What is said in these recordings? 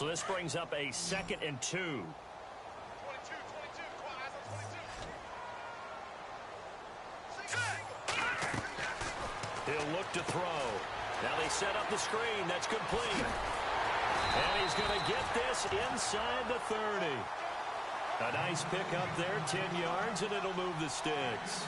So this brings up a 2nd and 2. 22, 22. Come on, eyes on 22. He'll look to throw. Now they set up the screen. That's complete. And he's going to get this inside the 30. A nice pick up there, 10 yards, and it'll move the sticks.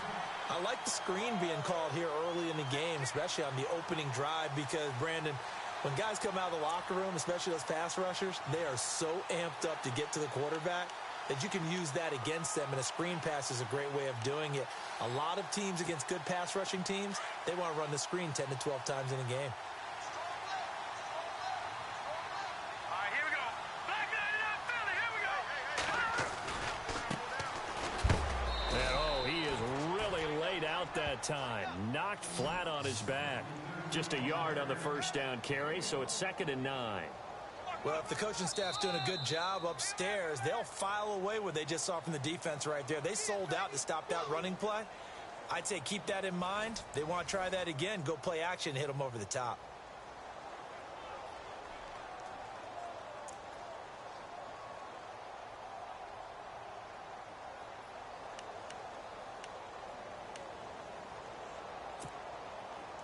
I like the screen being called here early in the game, especially on the opening drive, because, Brandon, when guys come out of the locker room, especially those pass rushers, they are so amped up to get to the quarterback that you can use that against them, and a screen pass is a great way of doing it. A lot of teams against good pass rushing teams, they want to run the screen 10 to 12 times in a game. That time knocked flat on his back. Just a yard on the first down carry, so it's 2nd and 9. Well, if the coaching staff's doing a good job upstairs, they'll file away what they just saw from the defense right there. They sold out to stop that running play. I'd say keep that in mind. They want to try that again. Go play action, hit them over the top.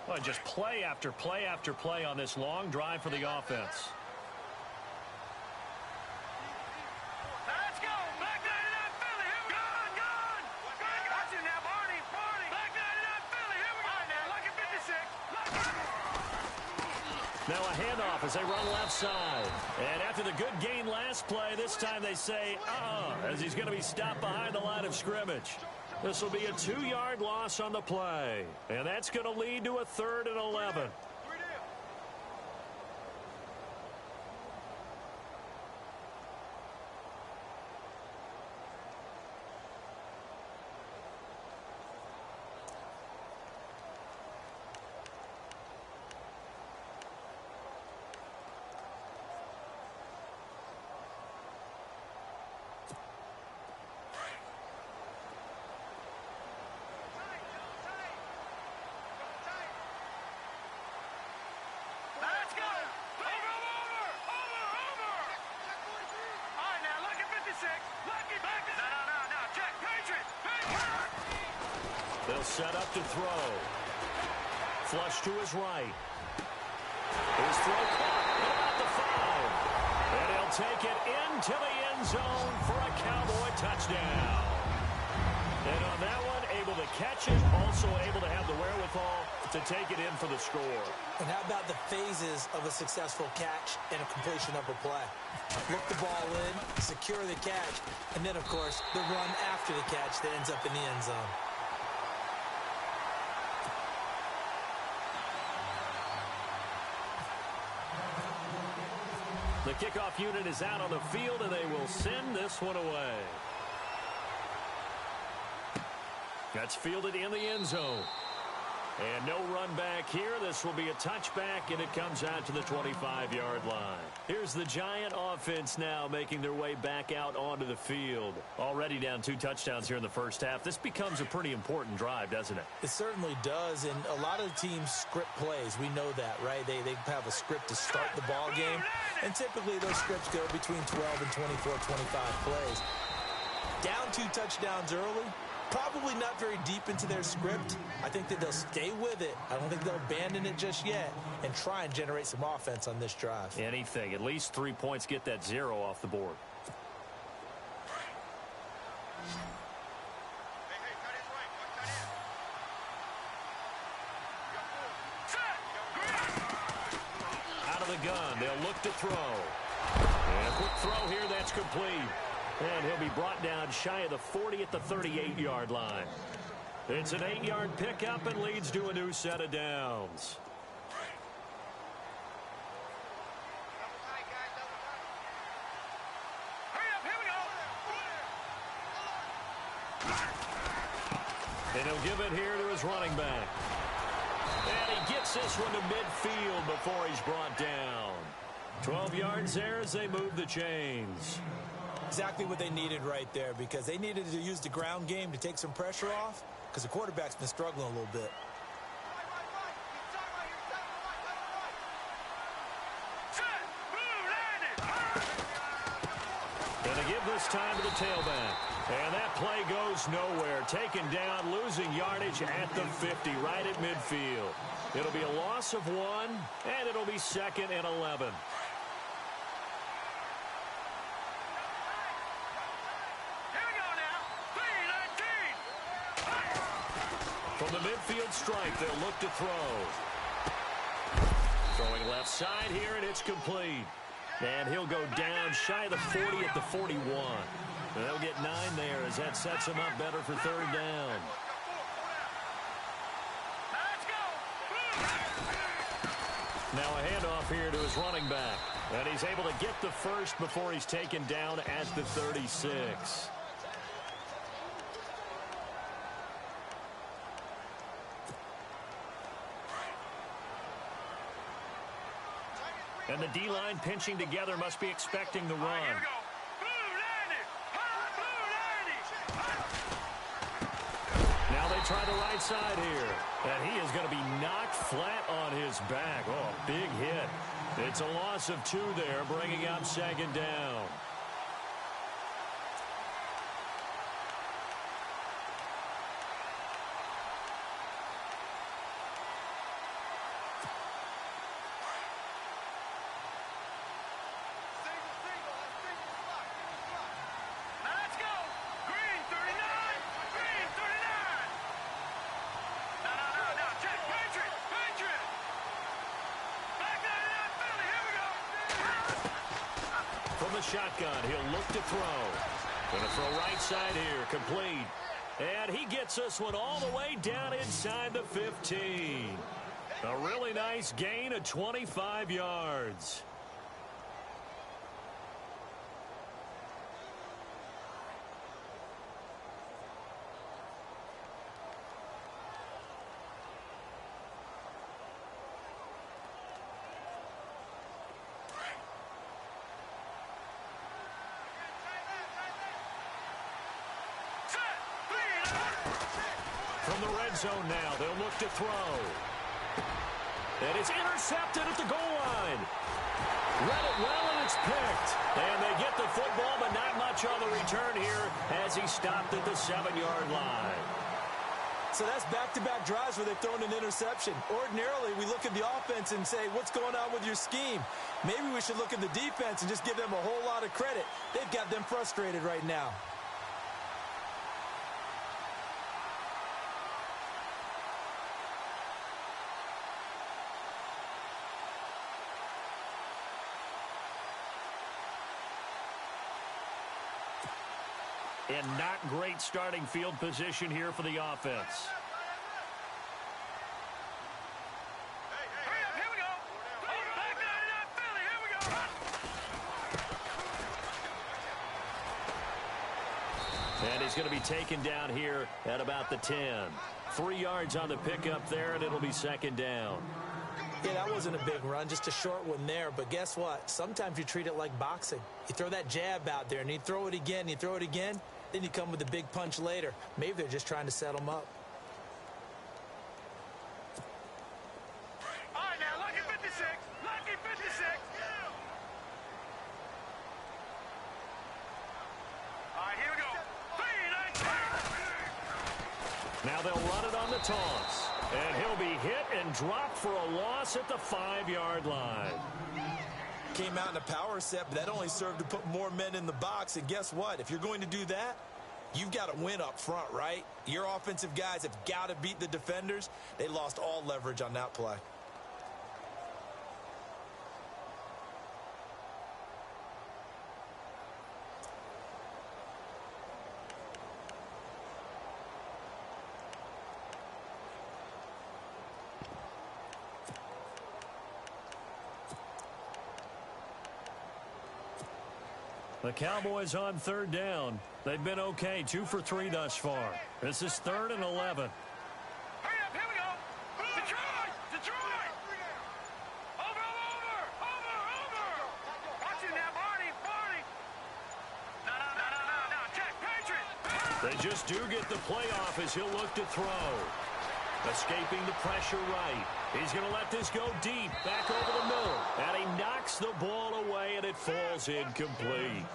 Well, just play after play after play on this long drive for the offense. Let's go. Back 99 Philly. Here we go. Gone. Watch it now, Barney. Back 99 Philly. Here we go. All right, now, lucky 56. Now a handoff as they run left side. And after the good gain last play, this time they say, as he's going to be stopped behind the line of scrimmage. This will be a 2-yard loss on the play. And that's going to lead to a 3rd and 11. They'll set up to throw. Flush to his right. His throw caught about the 5. And he'll take it into the end zone for a Cowboy touchdown. And on that one, able to catch it, also able to have the wherewithal to take it in for the score. And how about the phases of a successful catch and a completion of a play? Look the ball in, secure the catch, and then, of course, the run after the catch that ends up in the end zone. The kickoff unit is out on the field, and they will send this one away. That's fielded in the end zone. And no run back here. This will be a touchback, and it comes out to the 25-yard line. Here's the Giant offense now making their way back out onto the field. Already down 2 touchdowns here in the first half. This becomes a pretty important drive, doesn't it? It certainly does, and a lot of teams script plays. We know that, right? They have a script to start the ball game, and typically those scripts go between 12 and 24, 25 plays. Down 2 touchdowns early. Probably not very deep into their script. I think that they'll stay with it. I don't think they'll abandon it just yet and try and generate some offense on this drive. Anything. At least 3 points, get that 0 off the board. Out of the gun. They'll look to throw. And a quick throw here. That's complete. And he'll be brought down shy of the 40 at the 38-yard line. It's an 8-yard pickup and leads to a new set of downs. And he'll give it here to his running back. And he gets this one to midfield before he's brought down. 12 yards there as they move the chains. Exactly what they needed right there, because they needed to use the ground game to take some pressure off, because the quarterback's been struggling a little bit. give this time to the tailback. And that play goes nowhere. Taken down, losing yardage at the 50, right at midfield. It'll be a loss of 1, and it'll be 2nd and 11. From the midfield stripe, they'll look to throw. Throwing left side here, and it's complete. And he'll go down shy of the 40 at the 41. And they'll get 9 there as that sets him up better for 3rd down. Now a handoff here to his running back. And he's able to get the first before he's taken down at the 36. And the D-line pinching together must be expecting the run. Now they try the right side here. And he is going to be knocked flat on his back. Oh, big hit. It's a loss of 2 there, bringing up 2nd down. Shotgun, he'll look to throw. Gonna throw right side here, complete. And he gets this one all the way down inside the 15. A really nice gain of 25 yards. From the red zone now, they'll look to throw. And it's intercepted at the goal line. Read it well, and it's picked. And they get the football, but not much on the return here as he stopped at the 7-yard line. So that's back-to-back drives where they've thrown an interception. Ordinarily, we look at the offense and say, what's going on with your scheme? Maybe we should look at the defense and just give them a whole lot of credit. They've got them frustrated right now. And not great starting field position here for the offense. Here we go. Back nine, Philly. Here we go. And he's going to be taken down here at about the 10. 3 yards on the pickup there, and it'll be 2nd down. Yeah, that wasn't a big run, just a short one there. But guess what? Sometimes you treat it like boxing. You throw that jab out there, and you throw it again, and you throw it again. Then you come with a big punch later. Maybe they're just trying to set them up. All right, now, lucky 56. Lucky 56. All right, here we go. 3, 19. Now they'll run it on the toss. And he'll be hit and dropped for a loss at the 5-yard line. Came out in a power set, but that only served to put more men in the box. And guess what? If you're going to do that, you've got to win up front, right? Your offensive guys have got to beat the defenders. They lost all leverage on that play. The Cowboys on 3rd down. They've been okay, 2 for 3 thus far. This is 3rd and 11. Hurry up, here we go. Detroit! Detroit! Over! Watch it now, Barney! No, check, Patriot! They just do get the playoff as he'll look to throw. Escaping the pressure right. He's going to let this go deep. Back over the middle. And he knocks the ball away, and it falls incomplete.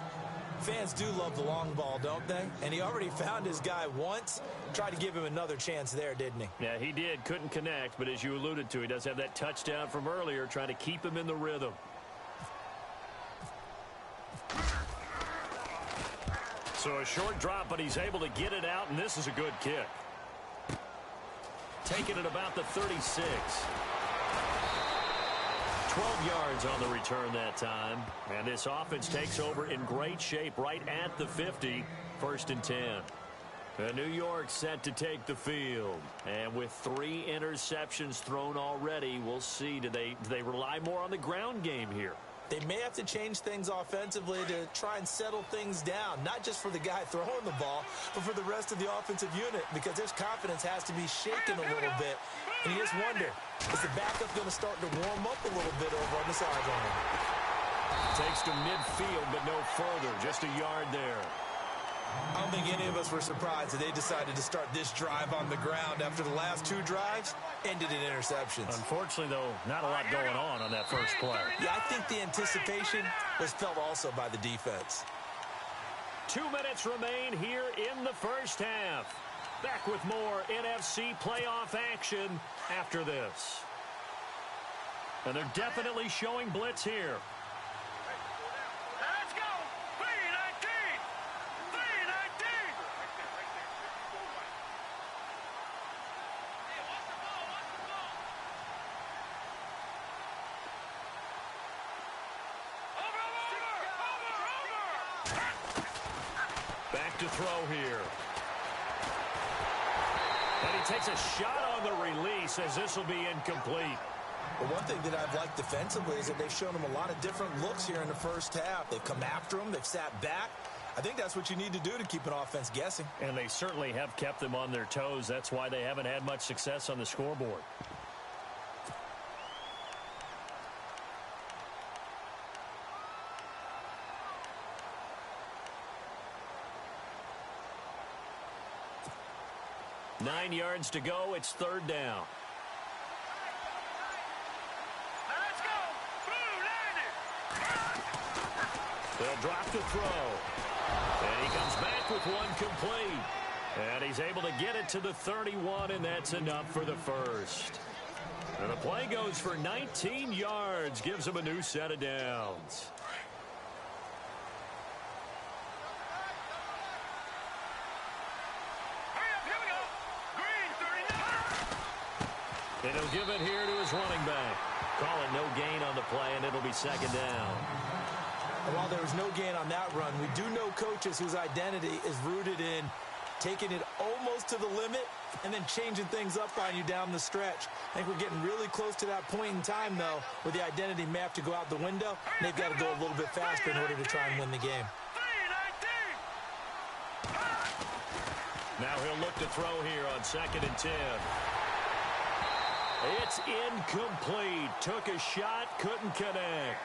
Fans do love the long ball, don't they? And he already found his guy once. Tried to give him another chance there, didn't he? Yeah, he did. Couldn't connect, but as you alluded to, he does have that touchdown from earlier, trying to keep him in the rhythm. So a short drop, but he's able to get it out, and this is a good kick. Taking it about the 36. 12 yards on the return that time. And this offense takes over in great shape right at the 50. 1st and 10. And New York set to take the field. And with 3 interceptions thrown already, we'll see. Do they rely more on the ground game here? They may have to change things offensively to try and settle things down, not just for the guy throwing the ball, but for the rest of the offensive unit, because their confidence has to be shaken a little bit. And you just wonder, is the backup going to start to warm up a little bit over on the sideline? Takes to midfield, but no further. Just a yard there. I don't think any of us were surprised that they decided to start this drive on the ground after the last 2 drives ended in interceptions. Unfortunately, though, not a lot going on that first play. Yeah, I think the anticipation was felt also by the defense. 2 minutes remain here in the first half. Back with more NFC playoff action after this. And they're definitely showing blitz here. Let's go! 319! 319! Over! Back to throw here. And he takes a shot on the release as this will be incomplete. But one thing that I've liked defensively is that they've shown him a lot of different looks here in the first half. They've come after him. They've sat back. I think that's what you need to do to keep an offense guessing. And they certainly have kept them on their toes. That's why they haven't had much success on the scoreboard. Nine yards to go. It's 3rd down. Let's go! Blue landed! They'll drop the throw. And he comes back with one complete. And he's able to get it to the 31, and that's enough for the first. And the play goes for 19 yards. Gives him a new set of downs. And he'll give it here to his running back. Call it no gain on the play, and it'll be 2nd down. And while there was no gain on that run, we do know coaches whose identity is rooted in taking it almost to the limit and then changing things up on you down the stretch. I think we're getting really close to that point in time, though, where the identity may have to go out the window, and they've got to go a little bit faster in order to try and win the game. Now he'll look to throw here on 2nd and 10. It's incomplete. Took a shot, couldn't connect.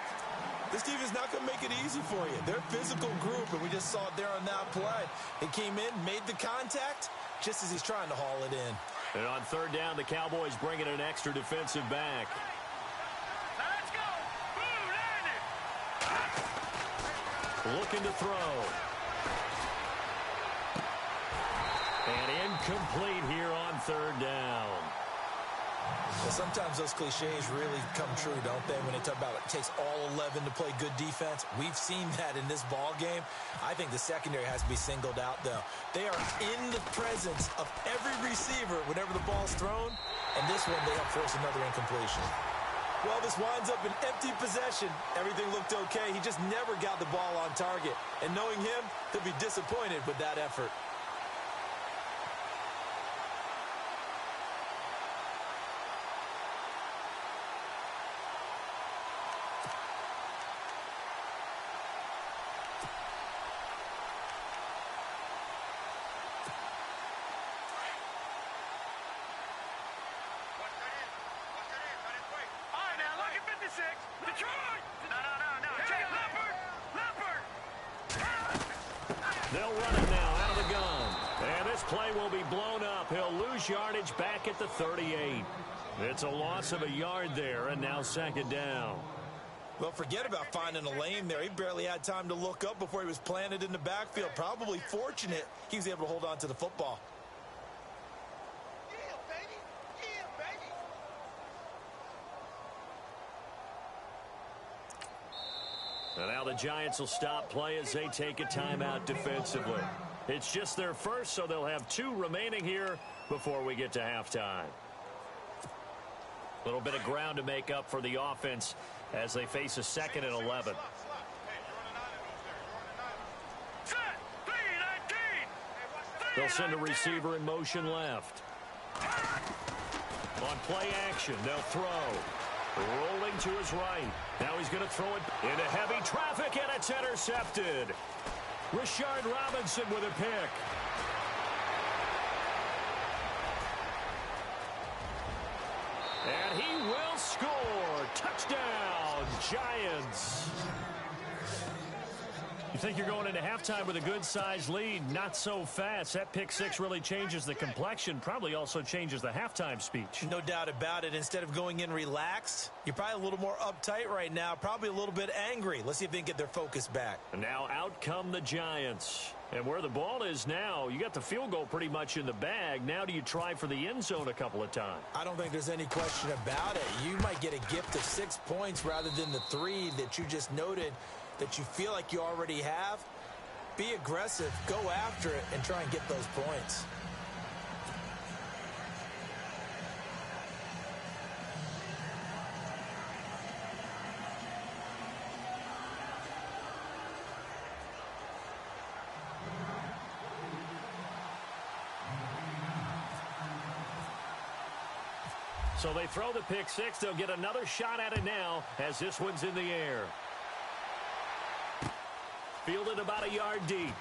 This team is not going to make it easy for you. They're a physical group, and we just saw it there on that play. He came in, made the contact, just as he's trying to haul it in. And on 3rd down, the Cowboys bring in an extra defensive back. Let's go! Blue landed! Looking to throw. And incomplete here on 3rd down. Well, sometimes those cliches really come true, don't they? When they talk about it takes all 11 to play good defense. We've seen that in this ball game. I think the secondary has to be singled out, though. They are in the presence of every receiver whenever the ball's thrown, and this one they help force another incompletion. Well, this winds up an empty possession. Everything looked okay. He just never got the ball on target. And knowing him, he'll be disappointed with that effort. Detroit! No. Check Leopard! They'll run it now out of the gun. And this play will be blown up. He'll lose lose yardage back at the 38. It's a loss of a yard there, and now second down. Well, forget about finding a lane there. He barely had time to look up before he was planted in the backfield. Probably fortunate he was able to hold on to the football. Yeah, baby. Yeah, baby. And now the Giants will stop play as they take a timeout defensively. It's just their first, so they'll have 2 remaining here before we get to halftime. A little bit of ground to make up for the offense as they face a 2nd and 11. They'll send a receiver in motion left. On play action, they'll throw. Rolling to his right. Now he's going to throw it into heavy traffic, and it's intercepted. Rashard Robinson with a pick. And he will score. Touchdown, Giants. You think you're going into halftime with a good-sized lead? Not so fast. That pick six really changes the complexion, probably also changes the halftime speech. No doubt about it. Instead of going in relaxed, you're probably a little more uptight right now, probably a little bit angry. Let's see if they can get their focus back. And now out come the Giants. And where the ball is now, you got the field goal pretty much in the bag. Now do you try for the end zone a couple of times? I don't think there's any question about it. You might get a gift of 6 points rather than the 3 that you just noted that you feel like you already have. Be aggressive, go after it, and try and get those points. So they throw the pick six. They'll get another shot at it now as this one's in the air. Fielded about a yard deep.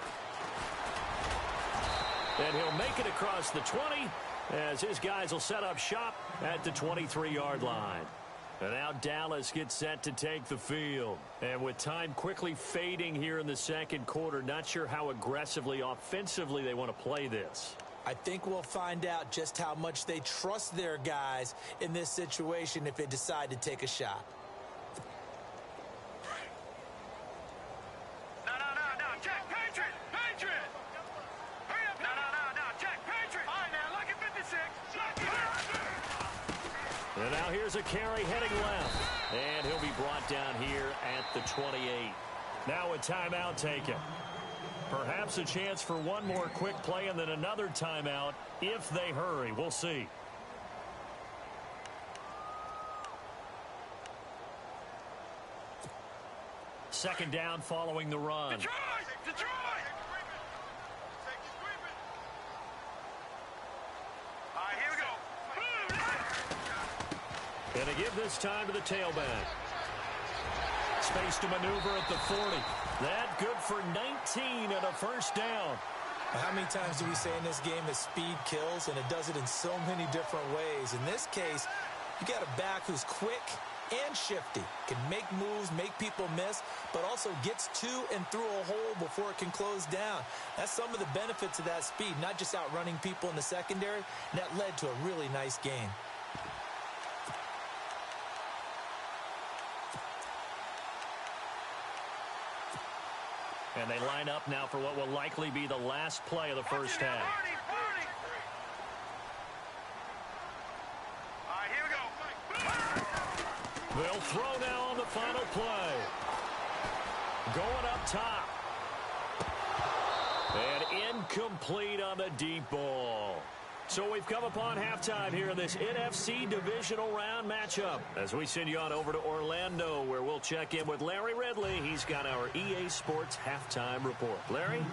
And he'll make it across the 20 as his guys will set up shop at the 23-yard line. And now Dallas gets set to take the field. And with time quickly fading here in the second quarter, not sure how aggressively, offensively they want to play this. I think we'll find out just how much they trust their guys in this situation if they decide to take a shot. No, Jack, Patriot! Hurry up! No, Jack, Patriot! All right, now, look at 56. And now here's a carry heading left. And he'll be brought down here at the 28. Now a timeout taken. Perhaps a chance for one more quick play and then another timeout if they hurry. We'll see. Second down following the run. Detroit! All right, here we go. And to give this time to the tailback. Space to maneuver at the 40. That good for 19 and a first down. How many times do we say in this game that speed kills, and it does it in so many different ways? In this case, you got a back who's quick and shifty, can make moves, make people miss, but also gets to and through a hole before it can close down. That's some of the benefits of that speed, not just outrunning people in the secondary, and that led to a really nice game. And they line up now for what will likely be the last play of the first half. All right, here we go. They'll throw now on the final play. Going up top. And incomplete on the deep ball. So we've come upon halftime here in this NFC divisional round matchup. As we send you on over to Orlando, where we'll check in with Larry Ridley. He's got our EA Sports halftime report. Larry?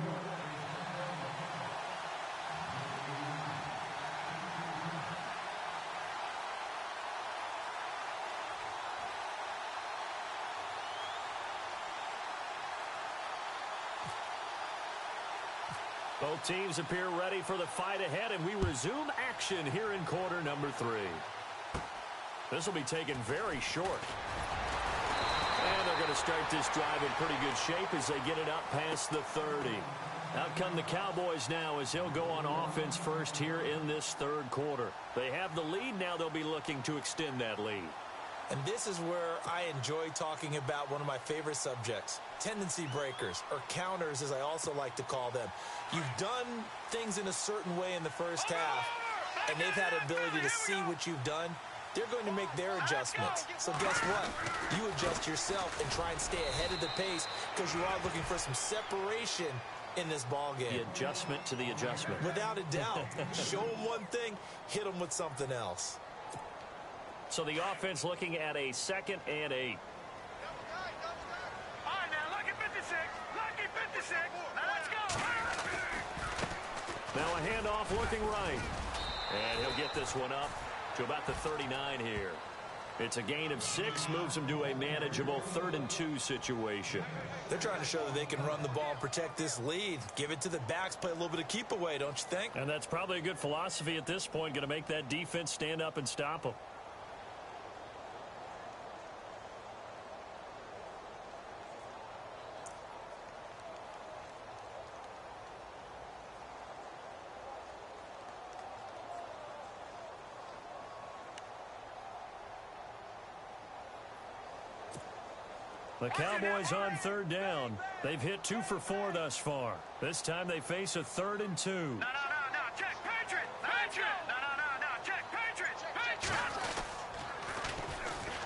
Both teams appear ready for the fight ahead, and we resume action here in quarter number 3. This will be taken very short. And they're going to start this drive in pretty good shape as they get it up past the 30. Out come the Cowboys now as they'll go on offense first here in this third quarter. They have the lead. Now they'll be looking to extend that lead. And this is where I enjoy talking about one of my favorite subjects, tendency breakers, or counters as I also like to call them. You've done things in a certain way in the first half, and they've had the ability to see what you've done. They're going to make their adjustments. So guess what? You adjust yourself and try and stay ahead of the pace because you are looking for some separation in this ball game. The adjustment to the adjustment. Without a doubt. Show them one thing, hit them with something else. So the offense looking at a 2nd and 8. All right, now, lucky 56. Lucky 56. Now, let's go. Now a handoff looking right. And he'll get this one up to about the 39 here. It's a gain of 6, moves them to a manageable 3rd and 2 situation. They're trying to show that they can run the ball and protect this lead. Give it to the backs, play a little bit of keep away, don't you think? And that's probably a good philosophy at this point, going to make that defense stand up and stop them. The Cowboys on 3rd down. They've hit 2 for 4 thus far. This time they face a 3rd and 2. No, check, Patriot. Patriot. No, check, Patriot. Patriot.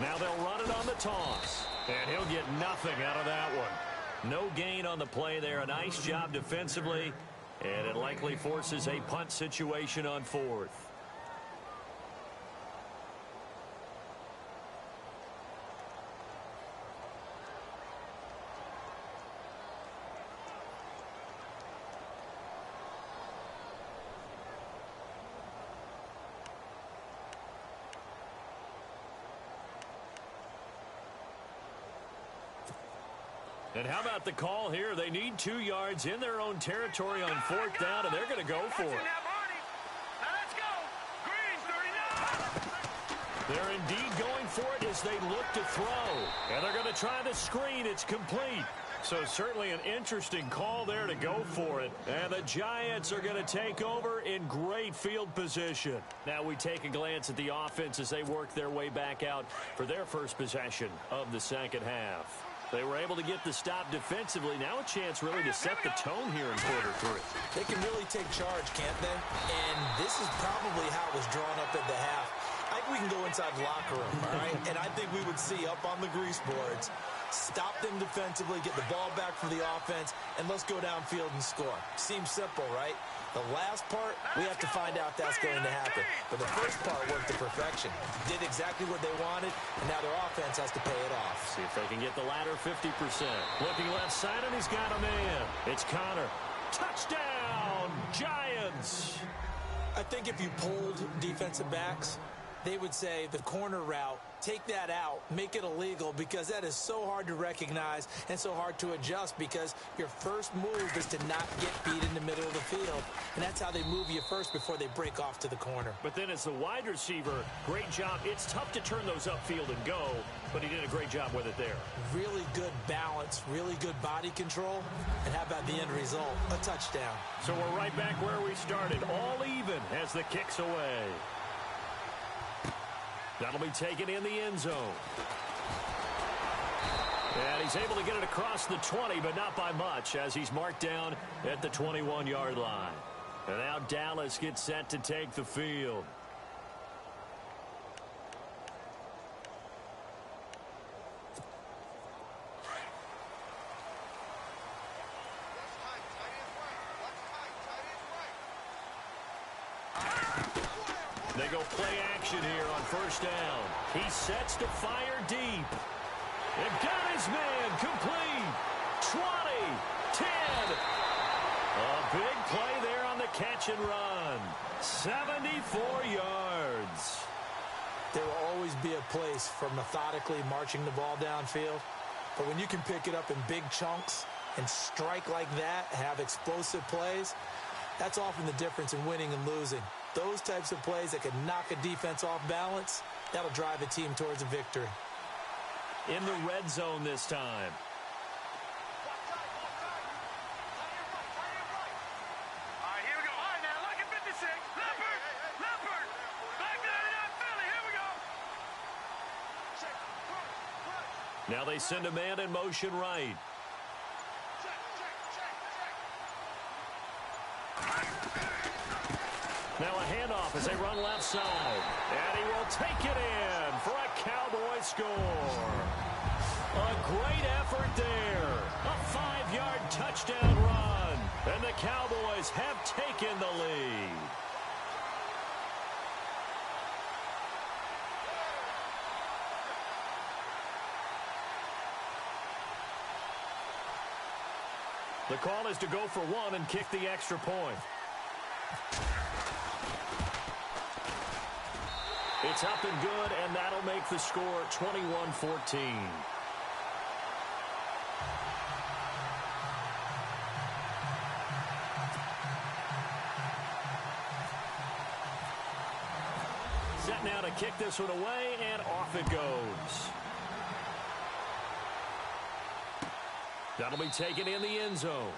Now they'll run it on the toss. And he'll get nothing out of that one. No gain on the play there. A nice job defensively. And it likely forces a punt situation on 4th. And how about the call here? They need 2 yards in their own territory on 4th down, and they're going to go for it. Now let's go. Green 39. They're indeed going for it as they look to throw. And they're going to try the screen. It's complete. So certainly an interesting call there to go for it. And the Giants are going to take over in great field position. Now we take a glance at the offense as they work their way back out for their first possession of the second half. They were able to get the stop defensively. Now a chance really to set the tone here in quarter 3. They can really take charge, can't they? And this is probably how it was drawn up at the half. I think we can go inside the locker room, all right? And I think we would see up on the grease boards, stop them defensively, get the ball back for the offense, and let's go downfield and score. Seems simple, right? The last part, we have to find out that's going to happen. But the first part worked to perfection. Did exactly what they wanted, and now their offense has to pay it off. See if they can get the latter 50%. Looking left side, and he's got a man. It's Connor. Touchdown, Giants! I think if you polled defensive backs, they would say the corner route, take that out, make it illegal, because that is so hard to recognize and so hard to adjust because your first move is to not get beat in the middle of the field. And that's how they move you first before they break off to the corner. But then as the wide receiver, great job. It's tough to turn those upfield and go, but he did a great job with it there. Really good balance, really good body control. And how about the end result? A touchdown. So we're right back where we started, all even as the kick's away. That'll be taken in the end zone. And he's able to get it across the 20, but not by much, as he's marked down at the 21-yard line. And now Dallas gets set to take the field. They go play action here on first down. He sets to fire deep. They've got his man complete. 20, 10. A big play there on the catch and run. 74 yards. There will always be a place for methodically marching the ball downfield. But when you can pick it up in big chunks and strike like that, have explosive plays, that's often the difference in winning and losing. Those types of plays that can knock a defense off balance, that'll drive a team towards a victory. in the red zone this time. All right, here we go. All right, now look at 56. Leopard. Back 99 Philly. Here we go. Now they send a man in motion right. Now a handoff as they run left side. And he will take it in for a Cowboy score. A great effort there. A 5-yard touchdown run. And the Cowboys have taken the lead. The call is to go for one and kick the extra point. It's up and good, and that'll make the score 21-14. Set now to kick this one away, and off it goes. That'll be taken in the end zone.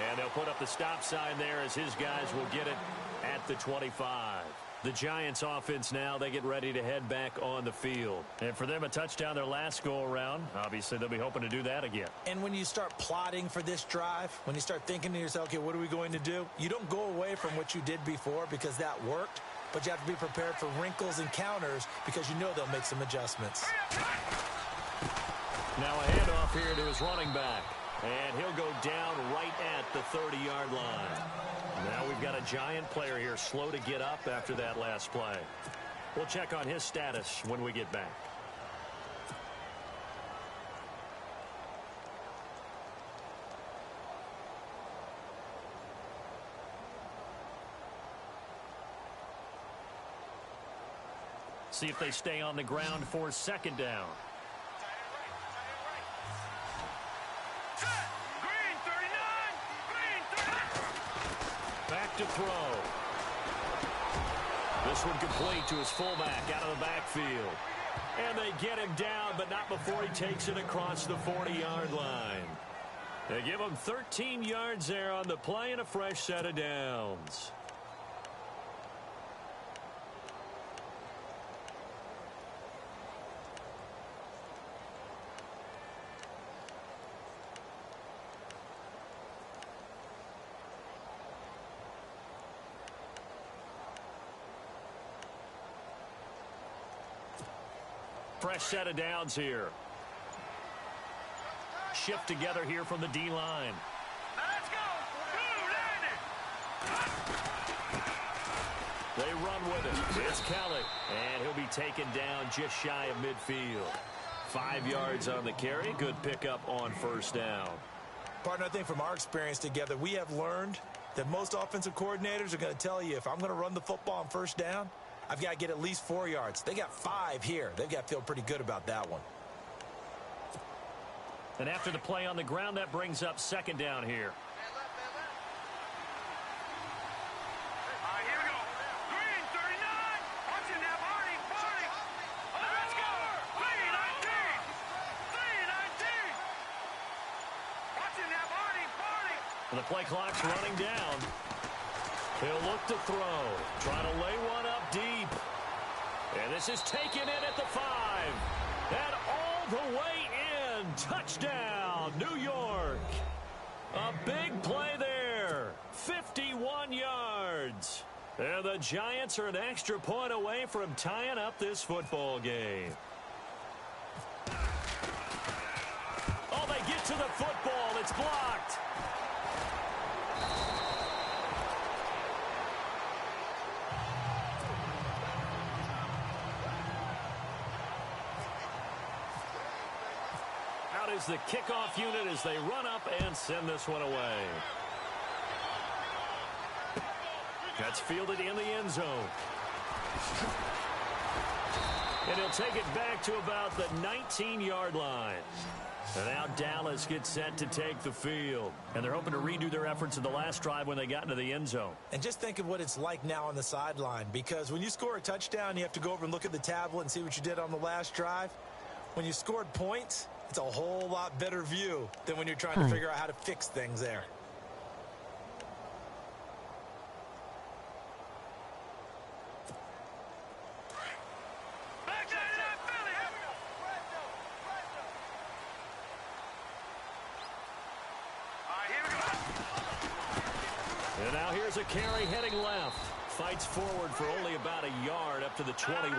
And they'll put up the stop sign there as his guys will get it at the 25. The Giants offense now, they get ready to head back on the field. And for them, a touchdown their last go-around. Obviously, they'll be hoping to do that again. And when you start plotting for this drive, when you start thinking to yourself, okay, what are we going to do? You don't go away from what you did before because that worked, but you have to be prepared for wrinkles and counters because you know they'll make some adjustments. Now a handoff here to his running back. And he'll go down right at the 30-yard line. Now we've got a Giant player here slow to get up after that last play. We'll check on his status when we get back. See if they stay on the ground for second down. Back to throw. This one complete to his fullback out of the backfield. And they get him down, but not before he takes it across the 40-yard line. They give him 13 yards there on the play and a fresh set of downs. Fresh set of downs here. Shift together here from the D-line. Let's go. They run with it. It's Kelly. And he'll be taken down just shy of midfield. 5 yards on the carry. Good pickup on first down. Partner, I think from our experience together, we have learned that most offensive coordinators are going to tell you if I'm going to run the football on first down, I've got to get at least 4 yards. They got 5 here. They've got to feel pretty good about that one. And after the play on the ground, that brings up second down here. All right, here we go. Green, 39. Watch it now, Barney. Let's go. 319. 319. Watch it now, Barney. And the play clock's running down. He'll look to throw. Trying to lay one up deep. And this is taken in at the 5. And all the way in. Touchdown, New York. A big play there. 51 yards. And the Giants are an extra point away from tying up this football game. Oh, they get to the football. It's blocked. Out is the kickoff unit as they run up and send this one away. That's fielded in the end zone. And he'll take it back to about the 19-yard line. And now Dallas gets set to take the field. And they're hoping to redo their efforts in the last drive when they got into the end zone. And just think of what it's like now on the sideline, because when you score a touchdown, you have to go over and look at the tablet and see what you did on the last drive. When you scored points, it's a whole lot better view than when you're trying to figure out how to fix things there. And now here's a carry heading left. Fights forward for only about a yard up to the 21.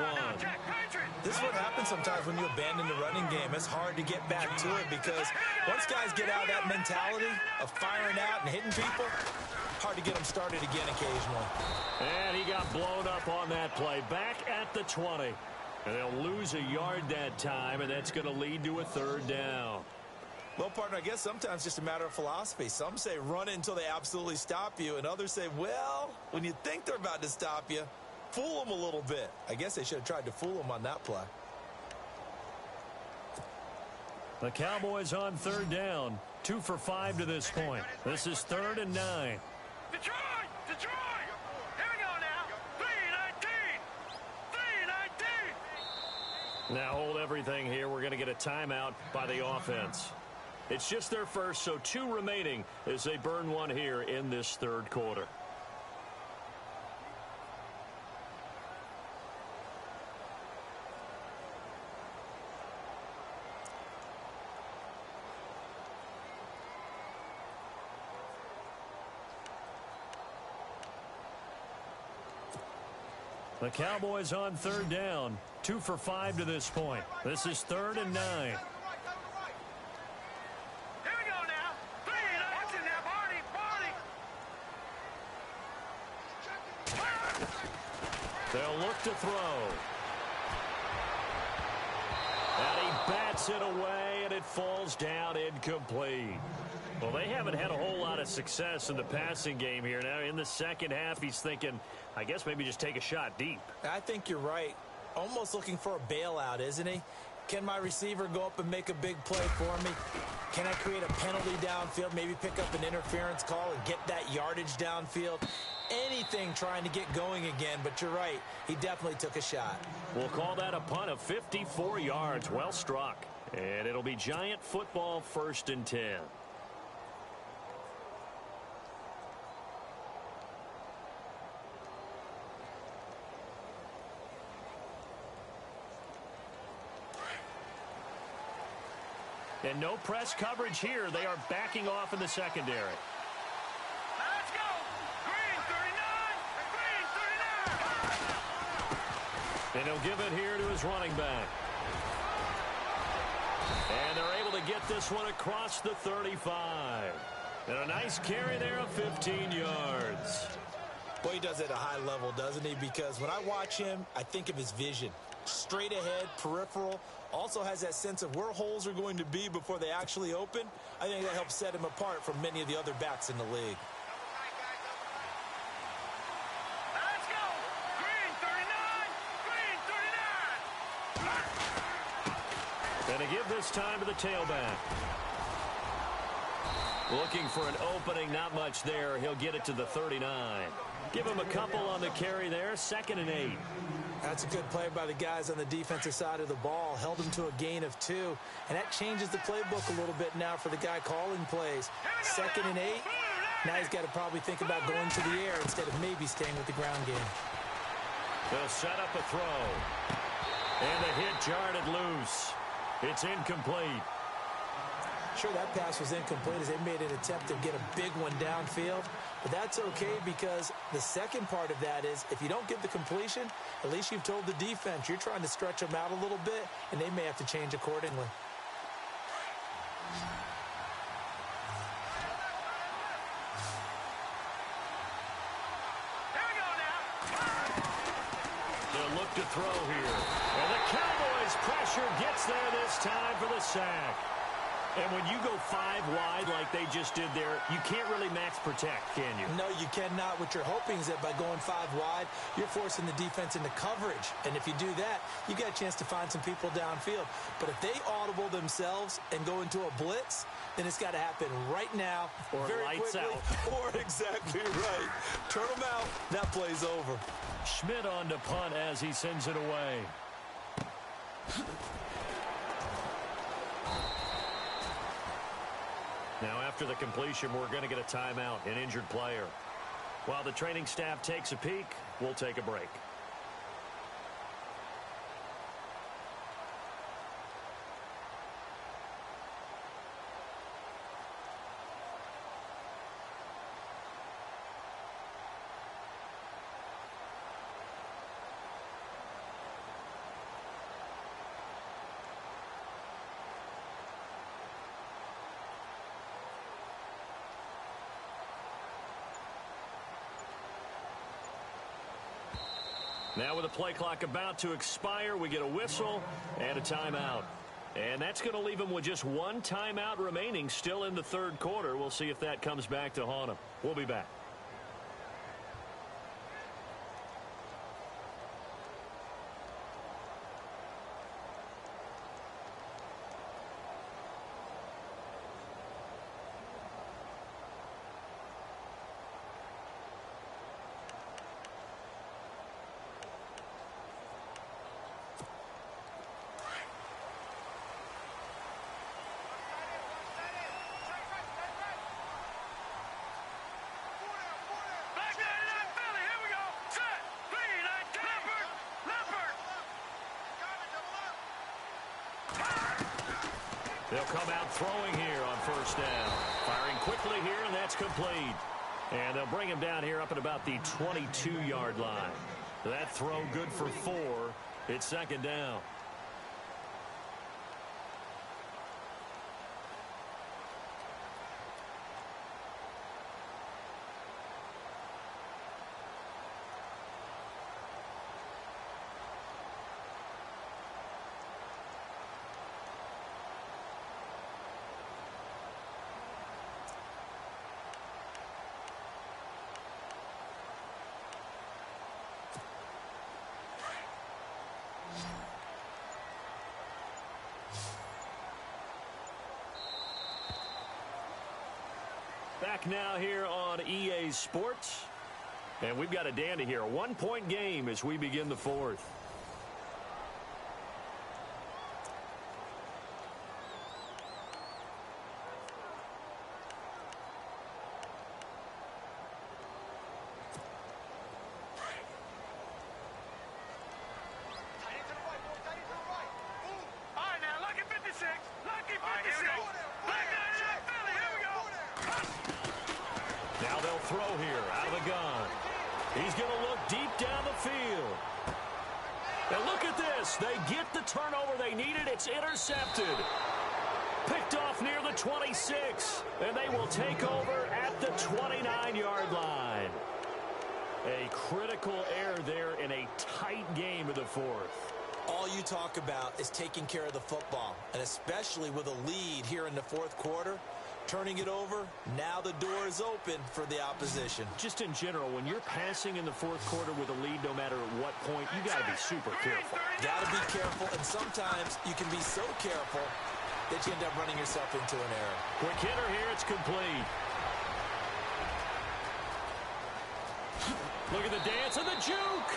This is what happens sometimes when you abandon the running game. It's hard to get back to it because once guys get out of that mentality of firing out and hitting people, hard to get them started again occasionally. And he got blown up on that play. Back at the 20. And they'll lose a yard that time, and that's going to lead to a third down. Well, partner, I guess sometimes it's just a matter of philosophy. Some say run it until they absolutely stop you, and others say, well, when you think they're about to stop you, fool them a little bit. I guess they should have tried to fool them on that play. The Cowboys on third down. 2 for 5 to this point. This is 3rd and 9. Detroit! Detroit! Here we go now. 3-19. 3-19. Now hold everything here. We're going to get a timeout by the offense. It's just their first, so 2 remaining as they burn one here in this third quarter. The Cowboys on third down. 2 for 5 to this point. This is 3rd and 9. They'll look to throw. And he bats it away, and it falls down incomplete. Well, they haven't had a whole lot of success in the passing game here. Now, in the second half, he's thinking, I guess maybe just take a shot deep. I think you're right. Almost looking for a bailout, isn't he? Can my receiver go up and make a big play for me? Can I create a penalty downfield, maybe pick up an interference call and get that yardage downfield? Anything trying to get going again, but you're right. He definitely took a shot. We'll call that a punt of 54 yards. Well struck. And it'll be Giant football, 1st and 10. And no press coverage here. They are backing off in the secondary. Let's go. Green 39. Green 39. And he'll give it here to his running back. And they're able to get this one across the 35. And a nice carry there of 15 yards. Boy, he does it at a high level, doesn't he? Because when I watch him, I think of his vision. Straight ahead, peripheral. Also has that sense of where holes are going to be before they actually open. I think that helps set him apart from many of the other backs in the league. Let's go. Green 39. Green 39. And to give this time to the tailback. Looking for an opening, not much there. He'll get it to the 39. Give him a couple on the carry there, 2nd and 8. That's a good play by the guys on the defensive side of the ball. Held him to a gain of 2. And that changes the playbook a little bit now for the guy calling plays. 2nd and 8. Now he's got to probably think about going to the air instead of maybe staying with the ground game. They'll set up a throw. And the hit jarred it loose. It's incomplete. Sure, that pass was incomplete as they made an attempt to get a big one downfield. But that's okay because the second part of that is if you don't get the completion, at least you've told the defense you're trying to stretch them out a little bit, and they may have to change accordingly. Here we go now. They'll look to throw here. And the Cowboys pressure gets there this time for the sack. And when you go 5 wide like they just did there, you can't really max protect, can you? No, you cannot. What you're hoping is that by going 5 wide, you're forcing the defense into coverage. And if you do that, you got a chance to find some people downfield. But if they audible themselves and go into a blitz, then it's got to happen right now. Or very lights quickly, out. Or exactly right. Turn them out. That play's over. Schmidt on to punt as he sends it away. Now, after the completion, we're going to get a timeout, an injured player. While the training staff takes a peek, we'll take a break. Now with the play clock about to expire, we get a whistle and a timeout. And that's going to leave them with just one timeout remaining still in the third quarter. We'll see if that comes back to haunt them. We'll be back. They'll come out throwing here on first down. Firing quickly here, and that's complete. And they'll bring him down here up at about the 22-yard line. That throw good for 4. It's second down. Back now here on EA Sports. And we've got a dandy here. A one-point game as we begin the fourth. Now they'll throw here out of the gun. He's going to look deep down the field. And look at this. They get the turnover they needed. It's intercepted. Picked off near the 26. And they will take over at the 29-yard line. A critical error there in a tight game of the fourth. All you talk about is taking care of the football, and especially with a lead here in the fourth quarter. Turning it over, now the door is open for the opposition. Just in general, when you're passing in the fourth quarter with a lead, no matter at what point, you got to be super careful. Got to be careful, and sometimes you can be so careful that you end up running yourself into an error. Quick hitter here, it's complete. Look at the dance and the juke.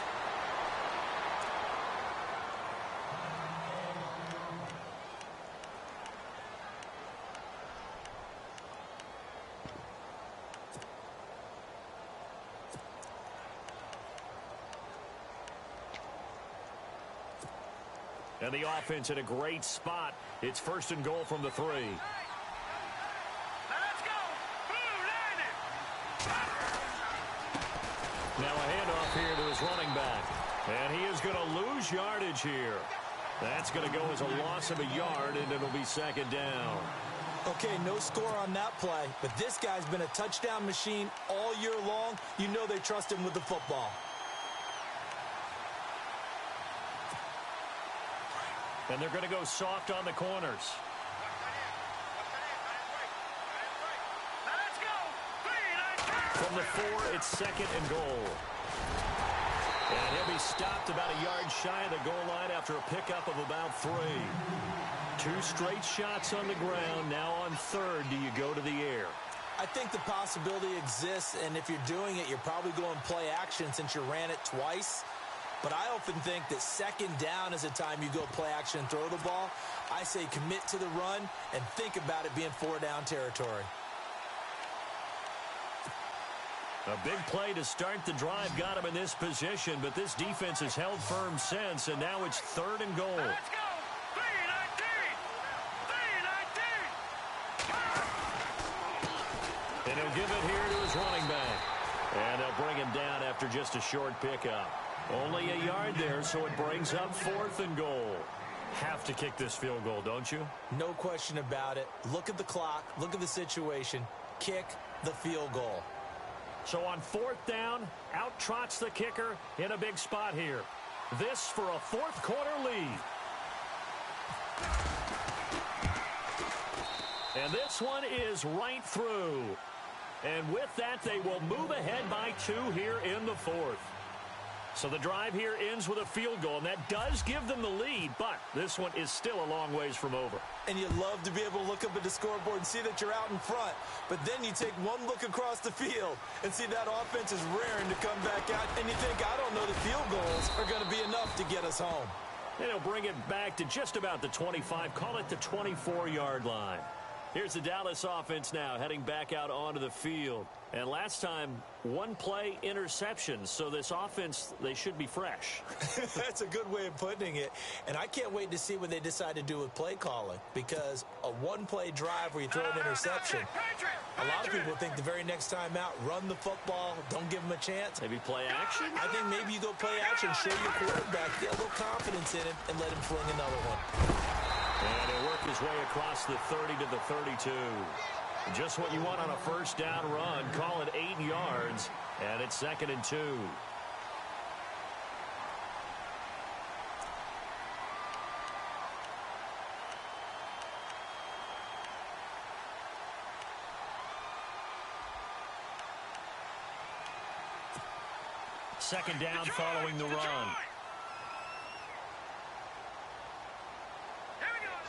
And the offense in a great spot. It's first and goal from the 3. Let's go. Now a handoff here to his running back. And he is going to lose yardage here. That's going to go as a loss of a yard, and it'll be second down. Okay, no score on that play, but this guy's been a touchdown machine all year long. You know they trust him with the football. And they're going to go soft on the corners. Let's go. From the 4, it's second and goal. And he'll be stopped about a yard shy of the goal line after a pickup of about 3. 2 straight shots on the ground. Now on third, do you go to the air? I think the possibility exists, and if you're doing it, you're probably going play action since you ran it twice. But I often think that second down is a time you go play action and throw the ball. I say commit to the run and think about it being 4-down territory. A big play to start the drive got him in this position, but this defense has held firm since, and now it's 3rd and goal. Let's go. 3-19. 3-19. And he'll give it here to his running back. And they'll bring him down after just a short pickup. Only a yard there, so it brings up 4th and goal. Have to kick this field goal, don't you? No question about it. Look at the clock. Look at the situation. Kick the field goal. So on 4th down, out trots the kicker in a big spot here. This for a 4th quarter lead. And this one is right through. And with that, they will move ahead by 2 here in the 4th. So the drive here ends with a field goal, and that does give them the lead, but this one is still a long ways from over. And you love to be able to look up at the scoreboard and see that you're out in front, but then you take one look across the field and see that offense is raring to come back out, and you think, I don't know, the field goals are going to be enough to get us home. And he'll bring it back to just about the 25, call it the 24-yard line. Here's the Dallas offense now heading back out onto the field. And last time, one play interception. So this offense, they should be fresh. That's a good way of putting it. And I can't wait to see what they decide to do with play calling. Because a one-play drive where you throw an interception, a lot of people think the very next time out, run the football, don't give them a chance. Maybe play action? I think maybe you go play action, show your quarterback, get a little confidence in it, and let him fling another one. And he'll work his way across the 30 to the 32. Just what you want on a first down run. Call it 8 yards, and it's 2nd and 2. Second down following the run.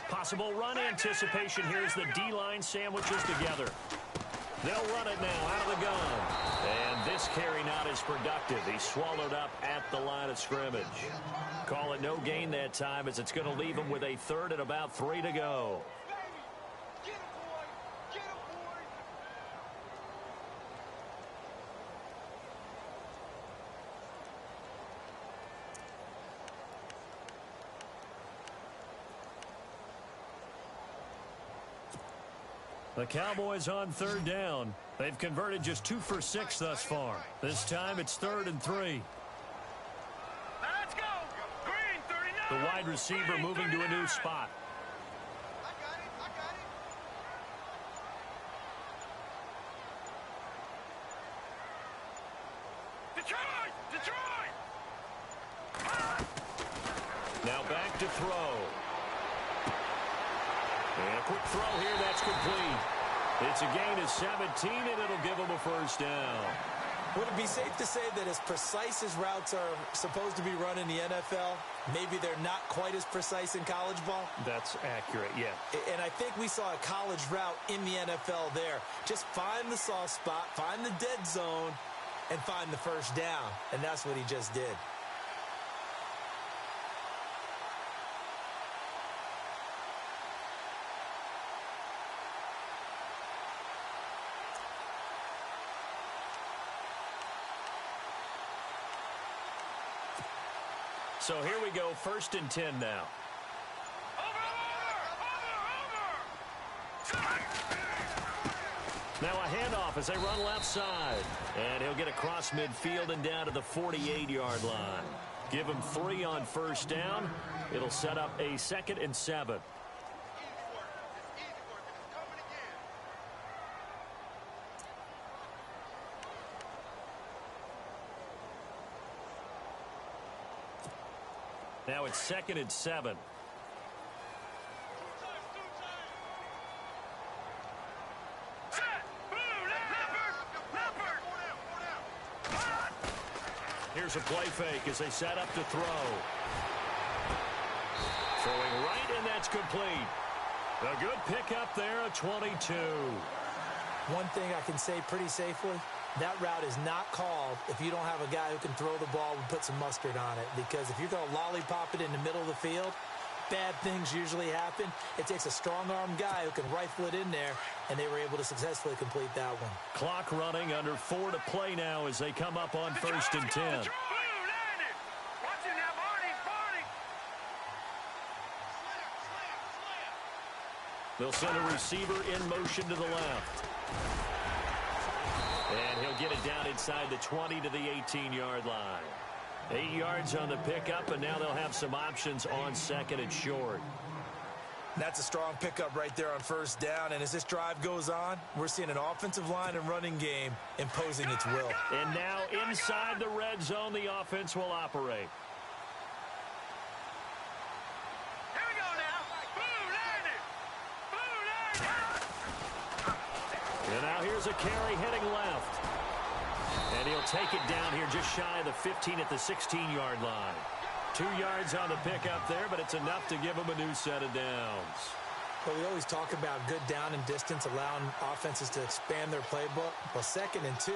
Possible run anticipation. Here's the D-line sandwiches together. They'll run it now out of the gun. And this carry not as productive. He's swallowed up at the line of scrimmage. Call it no gain that time as it's going to leave him with a 3rd and about 3 to go. The Cowboys on 3rd down. They've converted just 2 for 6 thus far. This time it's 3rd and 3. Let's go. Green 39. The wide receiver Green, moving to a 39. new spot. I got it. Detroit. Now back to throw. And a quick throw here, that's complete. It's a gain of 17, and it'll give them a first down. Would it be safe to say that as precise as routes are supposed to be run in the NFL, maybe they're not quite as precise in college ball? That's accurate, yeah. And I think we saw a college route in the NFL there. Just find the soft spot, find the dead zone, and find the first down. And that's what he just did. So here we go, 1st and 10 now. Now a handoff as they run left side. And he'll get across midfield and down to the 48-yard line. Give him 3 on first down. It'll set up a 2nd and 7. Now it's 2nd and 7. Here's a play fake as they set up to throw. Throwing right, and that's complete. A good pickup there, a 22. One thing I can say pretty safely, That route is not called if you don't have a guy who can throw the ball and put some mustard on it, because if you're going to lollipop it in the middle of the field, bad things usually happen. It takes a strong-arm guy who can rifle it in there, and they were able to successfully complete that one. Clock running, under 4 to play now as they come up on 1st and 10. They'll send a receiver in motion to the left. And he'll get it down inside the 20 to the 18-yard line. 8 yards on the pickup, and now they'll have some options on 2nd and short. That's a strong pickup right there on 1st down, and as this drive goes on, we're seeing an offensive line and running game imposing its will. And now inside the red zone, the offense will operate. And now here's a carry heading left. And he'll take it down here just shy of the 15 at the 16-yard line. 2 yards on the pickup there, but it's enough to give him a new set of downs. Well, we always talk about good down and distance, allowing offenses to expand their playbook. Well, 2nd and 2,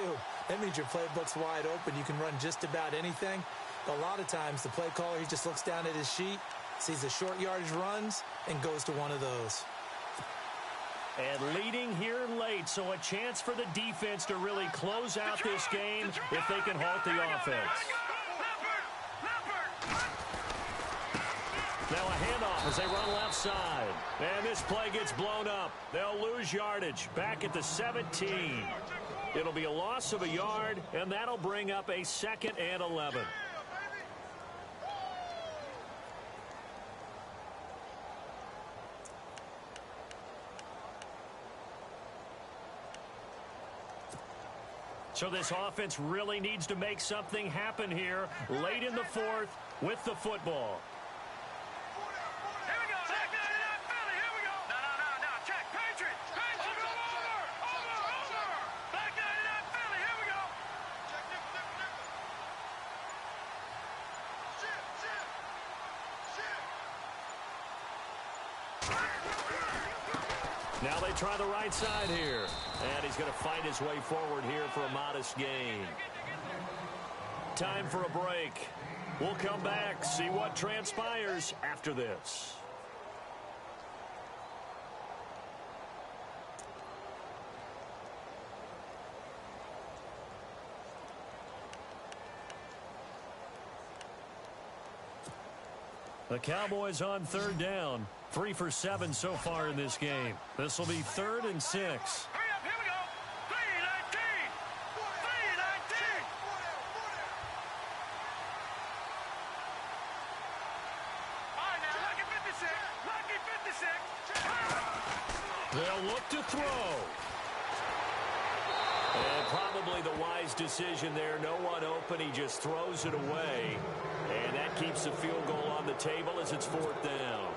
that means your playbook's wide open. You can run just about anything. But a lot of times, the play caller, he just looks down at his sheet, sees the short yardage runs, and goes to one of those. And leading here late, so a chance for the defense to really close out this game if they can halt the offense. Now a handoff as they run left side. And this play gets blown up. They'll lose yardage back at the 17. It'll be a loss of a yard, and that'll bring up a 2nd and 11. So this offense really needs to make something happen here late in the 4th with the football. Here we go. Check. Philly. Here we go. No. Check. Patriots. Over. Back 99 Philly. Here we go. Shit. Now they try the right side here. And he's going to fight his way forward here for a modest gain. Time for a break. We'll come back, see what transpires after this. The Cowboys on 3rd down. 3 for 7 so far in this game. This will be 3rd and 6. Hurry up, here we go. 3-19. All right, now, lucky 56. They'll look to throw. And probably the wise decision there. No one open. He just throws it away. And that keeps the field goal on the table as it's 4th down.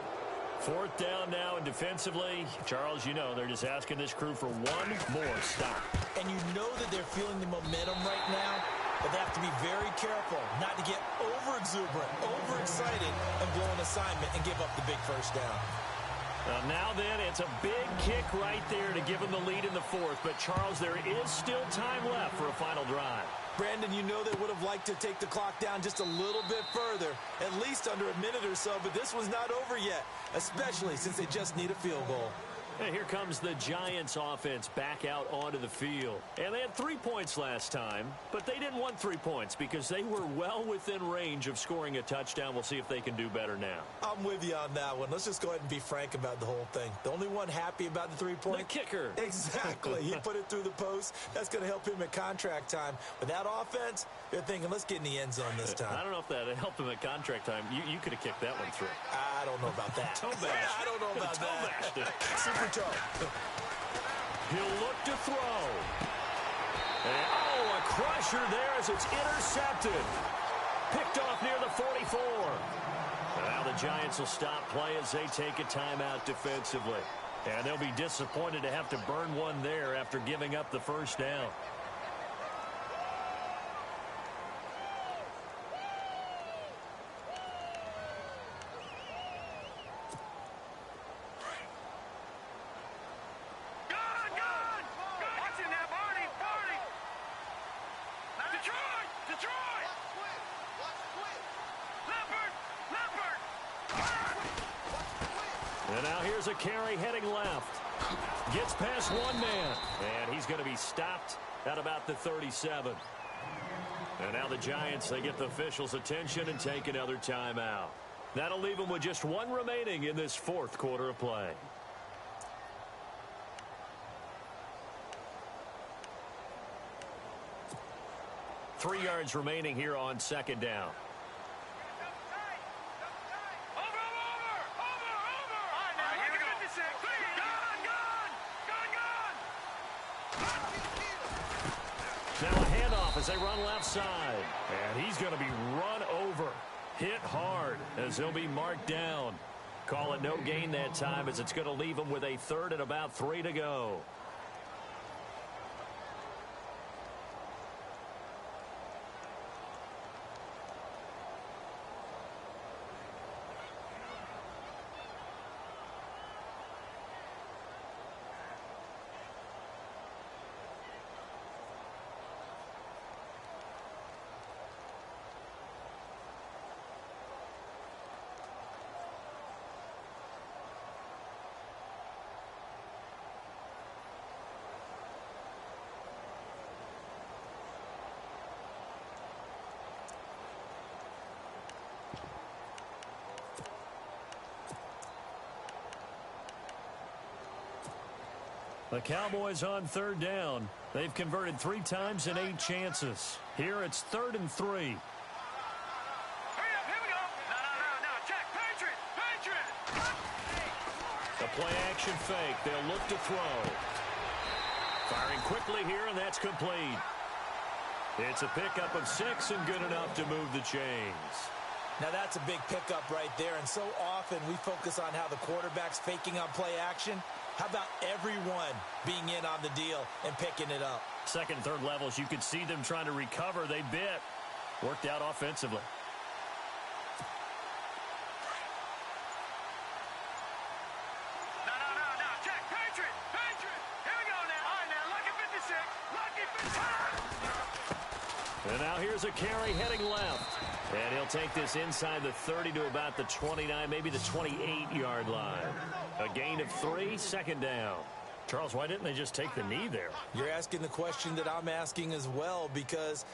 4th down now, and defensively, Charles, you know, they're just asking this crew for one more stop. And you know that they're feeling the momentum right now, but they have to be very careful not to get over-exuberant, overexcited, and blow an assignment and give up the big 1st down. Now then, it's a big kick right there to give them the lead in the 4th. But, Charles, there is still time left for a final drive. Brandon, you know they would have liked to take the clock down just a little bit further, at least under a minute or so, but this was not over yet, especially since they just need a field goal. And here comes the Giants offense back out onto the field. And they had 3 points last time, but they didn't want 3 points because they were well within range of scoring a touchdown. We'll see if they can do better now. I'm with you on that one. Let's just go ahead and be frank about the whole thing. The only one happy about the 3-point? The kicker. Exactly. He put it through the post. That's going to help him at contract time. With that offense, they're thinking, let's get in the end zone this time. I don't know if that helped him at contract time. You could have kicked that one through. I don't know about that. Toe bash. I don't know about that. Super toe. He'll look to throw. And, a crusher there as it's intercepted. Picked off near the 44. Now the Giants will stop play as they take a timeout defensively. And they'll be disappointed to have to burn one there after giving up the 1st down. here's a carry heading left. Gets past one man. And he's going to be stopped at about the 37. And now the Giants, they get the officials' attention and take another timeout. That'll leave them with just one remaining in this fourth quarter of play. Three yards remaining here on second down. Now a handoff as they run left side. And he's going to be run over. Hit hard as he'll be marked down. Call it no gain that time as it's going to leave him with a third and about 3 to go. The Cowboys on third down. They've converted 3 times in 8 chances. Here it's 3rd and 3. Hurry up, here we go. No, check. Patriot. A play-action fake. They'll look to throw. Firing quickly here, and that's complete. It's a pickup of 6 and good enough to move the chains. Now that's a big pickup right there, and so often we focus on how the quarterback's faking on play action. How about everyone being in on the deal and picking it up? Second and third levels, you could see them trying to recover. They bit. Worked out offensively. No, check. Patriot. Here we go now. All right, now, lucky 56. And now here's a carry heading left. And he'll take this inside the 30 to about the 29, maybe the 28-yard line. A gain of 3, second down. Charles, why didn't they just take the knee there? You're asking the question that I'm asking as well, because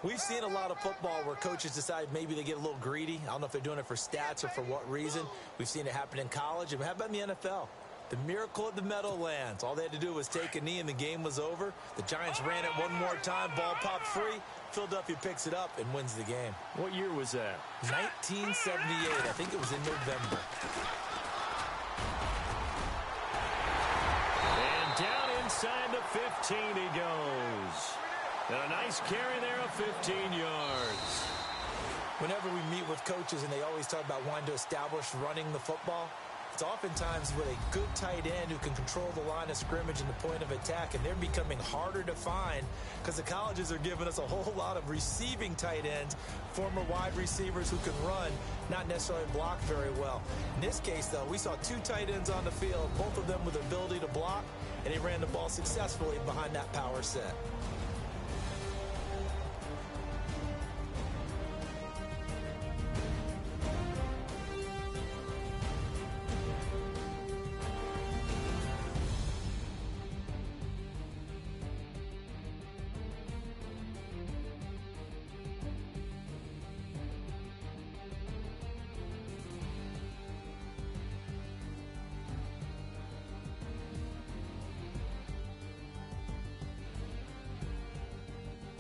we've seen a lot of football where coaches decide maybe they get a little greedy. I don't know if they're doing it for stats or for what reason. We've seen it happen in college. And how about in the NFL? The miracle at the Meadowlands. All they had to do was take a knee and the game was over. The Giants ran it one more time. Ball popped free. Philadelphia picks it up and wins the game. What year was that? 1978. I think it was in November. And down inside the 15 he goes. And a nice carry there of 15 yards. Whenever we meet with coaches and they always talk about wanting to establish running the football, it's oftentimes with a good tight end who can control the line of scrimmage and the point of attack, and they're becoming harder to find because the colleges are giving us a whole lot of receiving tight ends, former wide receivers who can run, not necessarily block very well. In this case, though, we saw 2 tight ends on the field, both of them with the ability to block, and they ran the ball successfully behind that power set.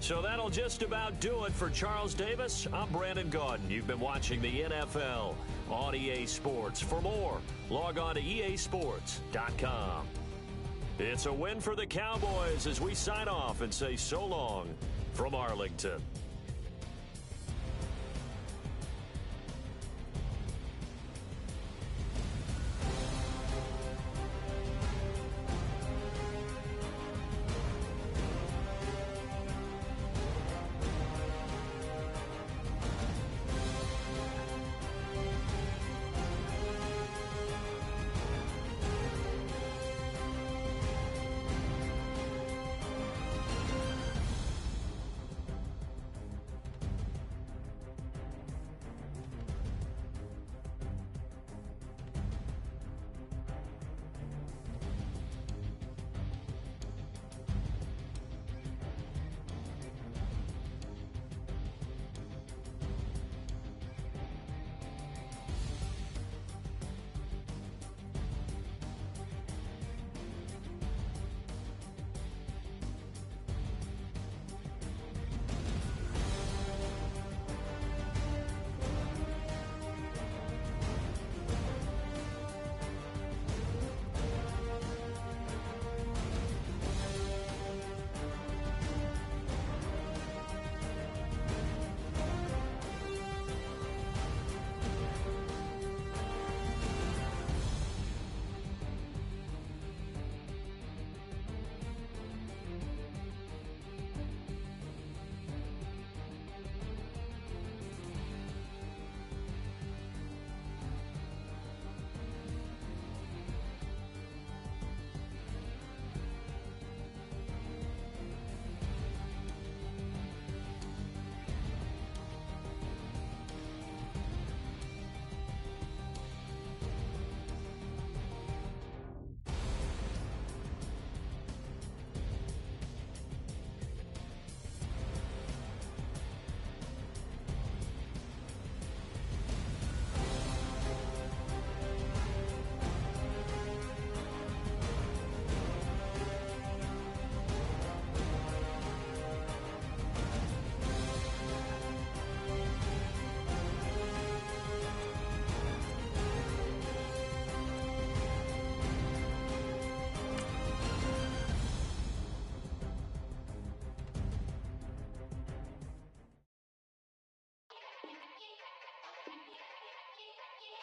So that'll just about do it for Charles Davis. I'm Brandon Gaudin. You've been watching the NFL on EA Sports. For more, log on to easports.com. It's a win for the Cowboys as we sign off and say so long from Arlington.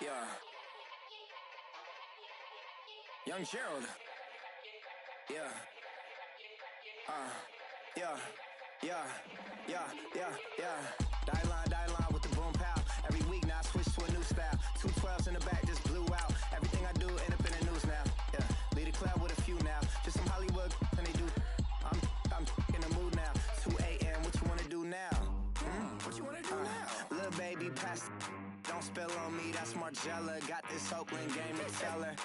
Yeah. Young Gerald. Yeah. Yeah. Die line with the boom pow. Every week now I switch to a new style. 212s in the back just blew out. Everything I do end up in the news now. Yeah. Lead a club with a few now. Just some Hollywood and they do. I'm in the mood now. 2 a.m. What you wanna do now? What you wanna do now? Little baby, pass. Don't spill on me. That's Margella. Got this Oakland game to tell her.